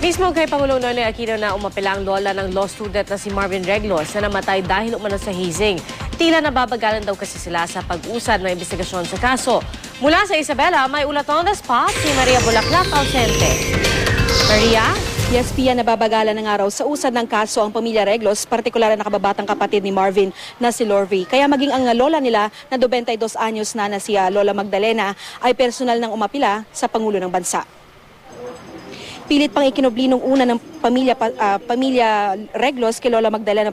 Mismo kay Pangulong Noynoy Aquino na umapela ang lola ng law student na si Marvin Reglos na namatay dahil umano sa hazing. Tila nababagalan daw kasi sila sa pag-usad ng investigasyon sa kaso. Mula sa Isabela, may ulat on the spot si Maria Bulaklak ausente. Maria? Yes, Pia, nababagalan ng araw sa usad ng kaso ang pamilya Reglos, partikular na kababatang kapatid ni Marvin na si Lorvie. Kaya maging ang lola nila na 22 anyos na si Lola Magdalena ay personal nang umapila sa Pangulo ng Bansa. Pilit pang ikinubli nung una ng pamilya Reglos kay Lola Magdalena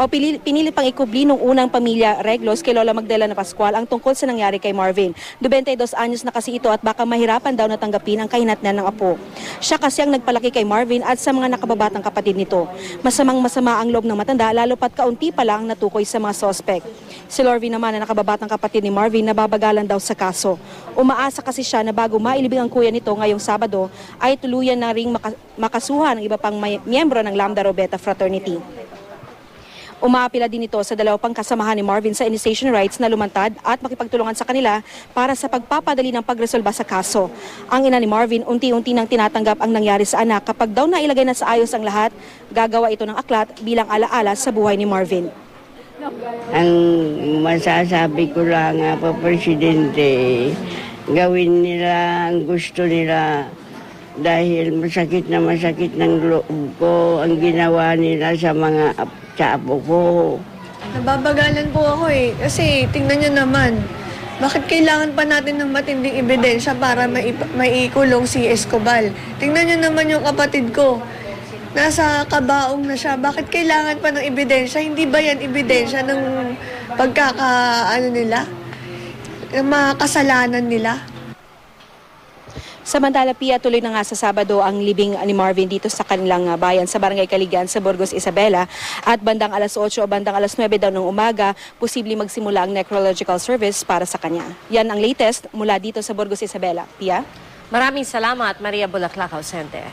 pinilit pang ikubli nung unang pamilya Reglos kay Lola Magdalena Pascual ang tungkol sa nangyari kay Marvin. 22 anyos na kasi ito at baka mahirapan daw natanggapin ang kahinatnan ng apo. Siya kasi ang nagpalaki kay Marvin at sa mga nakababatang kapatid nito. Masamang-masama ang loob ng matanda lalo pat kaunti pa lang natukoy sa mga sospek. Si Lorvie naman na nakababatang kapatid ni Marvin nababagalan daw sa kaso. Umaasa kasi siya na bago mailibing ang kuya nito ngayong Sabado ay tuluyan na ring makasuhan ng iba pang miyembro ng Lambda Rho Beta Fraternity. Umaapila din ito sa dalawa pang kasamahan ni Marvin sa initiation rights na lumantad at makipagtulungan sa kanila para sa pagpapadali ng pagresolba sa kaso. Ang ina ni Marvin unti-unti nang tinatanggap ang nangyari sa anak. Kapag daw nailagay na sa ayos ang lahat, gagawa ito ng aklat bilang alaala sa buhay ni Marvin. Ang masasabi ko lang po, Presidente, gawin nila ang gusto nila dahil masakit ng loob ko ang ginawa nila sa mga apo ko. Nababagalan po ako kasi tingnan nyo naman, bakit kailangan pa natin ng matinding ebidensya para maikulong si Escobar? Tingnan nyo naman yung kapatid ko, nasa kabaong na siya, bakit kailangan pa ng ebidensya? Hindi ba yan ebidensya ng nila? Ng mga kasalanan nila? Samantala, Pia, tuloy na nga sa Sabado ang libing ni Marvin dito sa kanilang bayan sa Barangay Caligan sa Burgos, Isabela. At bandang alas 8 o bandang alas 9 daw ng umaga, posibleng magsimula ang necrological service para sa kanya. Yan ang latest mula dito sa Burgos, Isabela. Pia? Maraming salamat, Maria Bulaklak ausente.